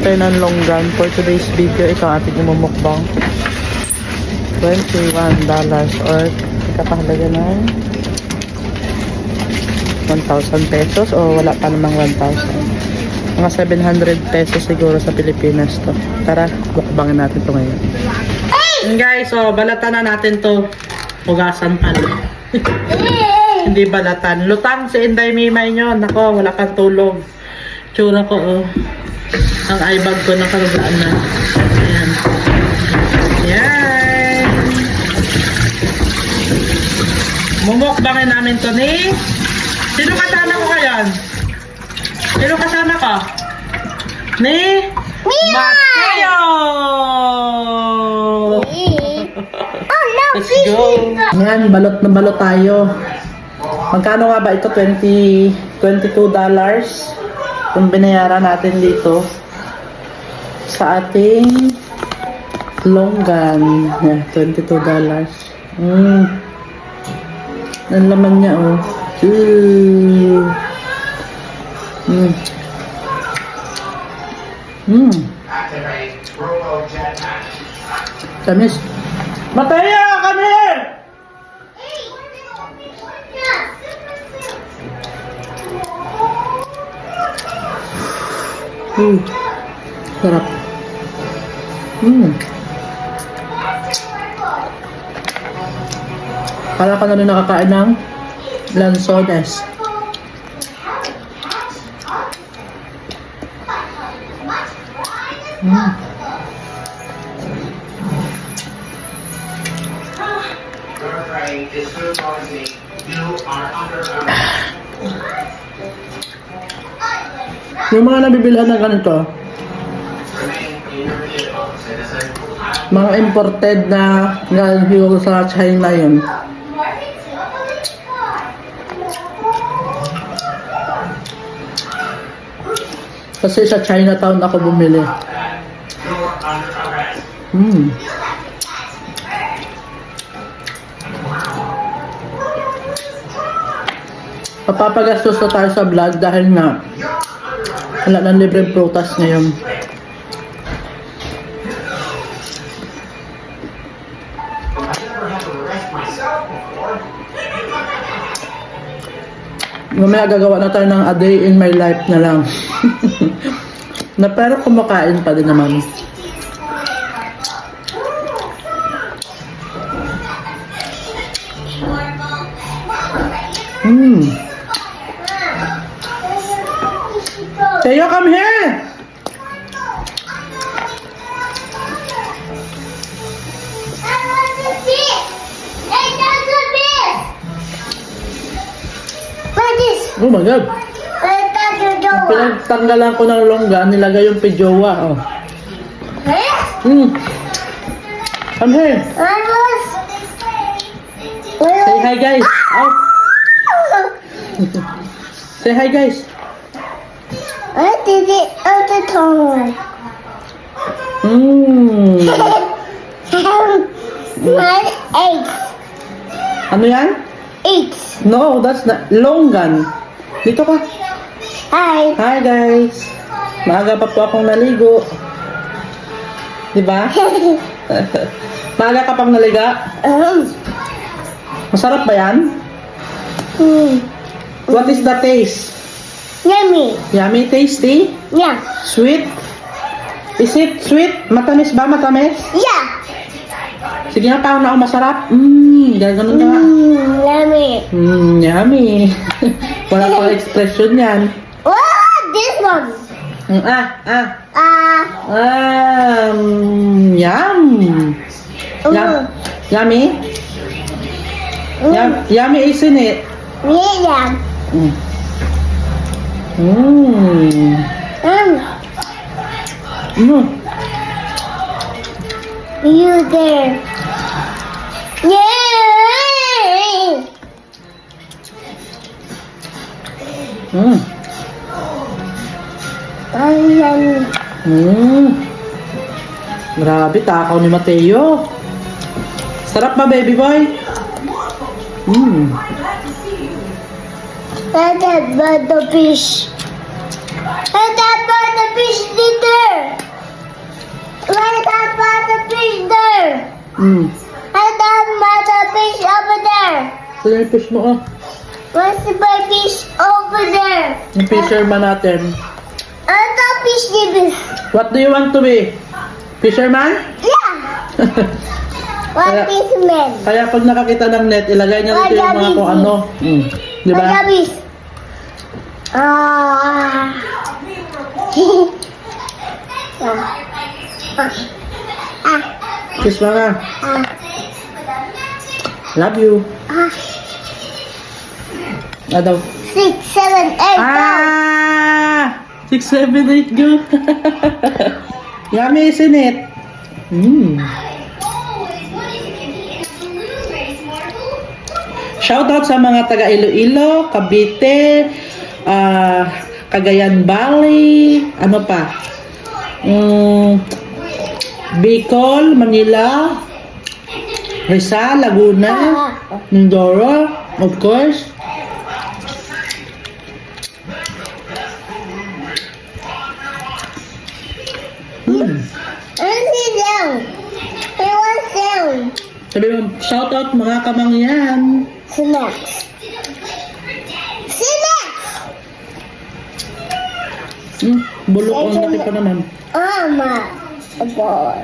Tayo ng longgan for today's video. Ito ang ating umumukbang. $21 or ikapahalaga ng 1,000 pesos o wala pa namang 1,000. Mga 700 pesos siguro sa Pilipinas to. Tara, mukbangin natin to ngayon. And guys, so balatan na natin to. Hugasan pala. Hindi balatan. Lutang si Inday Mimay nyo. Nako, wala kang tulog. Tsura ko, oh. Ang eyebag ko nakarugaan na. Ayan. Ayan. Mumukbangin namin to ni... Sino kasama ko ngayon? Sino kasama ko? Ni... Mateo! Let's go! Ayan, balot na balot tayo. Magkano nga ba ito? $22 kung binayaran natin dito sa ating longgan. Yan, $22. Ang laman niya, oh. Tamis. Mataya! Come here! Sarap. Para ka na rin nakakain ng lanzones. Yung mga nabibilhan na ganito, mga imported na galing sa China yun. Kasi sa Chinatown ako bumili. Papagastos na tayo sa vlog dahil nga wala nang libreng prutas ngayon. Mamaya gagawa na tayo ng a day in my life na lang. Na pero kumakain pa din naman. Teo, come here! Oh my God! Pinagtanggalan ko ng longga, nilagay yung pijowa, oh. Come here! Say hi, guys! Oh. Say hi, guys! I did it all the time. My eggs. Ano yan? Eggs. No, that's not longgan. Dito ka. Hi. Hi guys. Maaga pa po akong naligo. Diba? Maaga ka pang naliga? Masarap ba yan? What is the taste? Yummy. Yummy, tasty? Yeah. Sweet? Is it sweet? Matamis ba? Matamis? Yeah. Sige nga, paano ako masarap? Gano'n na. Yummy. Yummy. Wala pang expression yan. Oh, this one. Yum. Yummy? Yummy, isn't it? Yeah. You there. Yay! Grabe, takaw ni Mateo. Sarap ba, baby boy? That's the fish. And that part the fish there. Where's that part the fish there? Hmm. And that part the fish over there. Ito yung fish mo, oh. Where's the fish over there? Yung fisherman natin. And the fish there. What do you want to be? Fisherman? Yeah. What Kaya- fish man? Kaya pag nakakita ng net, ilagay niya dito yung mga kung ano. Hmm. Di ba? What the fish? Ah. Ah. Kiss mga. Ah. Love you. Ah. Ano daw? 6, 7, 8. Ah! 6, 7, 8, good. Yummy, isn't it? Mm. Shoutout sa mga taga Iloilo, Cavite, Cagayan Valley, ano pa? Bicol, Manila, Rizal, Laguna, Mindoro, of course. I sit down. I want down. Sabi mo, shoutout mga kamangyan. Snacks. Snacks. Bulok ang laki pa naman. Mama. A ball.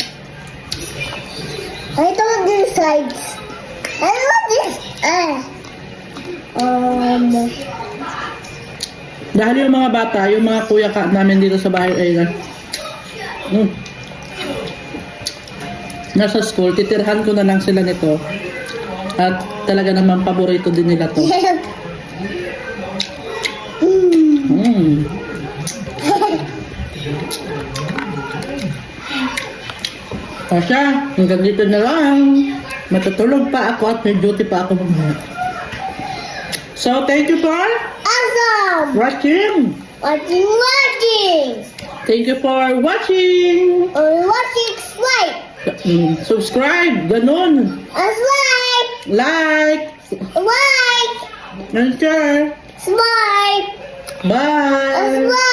I don't do sides. I love this. Dahil yung mga bata, yung mga kuya ka namin dito sa bahay ay nasa school, titirhan ko na lang sila nito. At talaga naman paborito din nila to. Pasya, hanggang dito na lang. Matutulog pa ako at may duty pa ako mamaya. So, thank you for Awesome. watching. Watching. Thank you for watching. Watching swipe. Subscribe, ganun. Swipe. Like, Swipe. and share. Swipe. Bye. Swipe.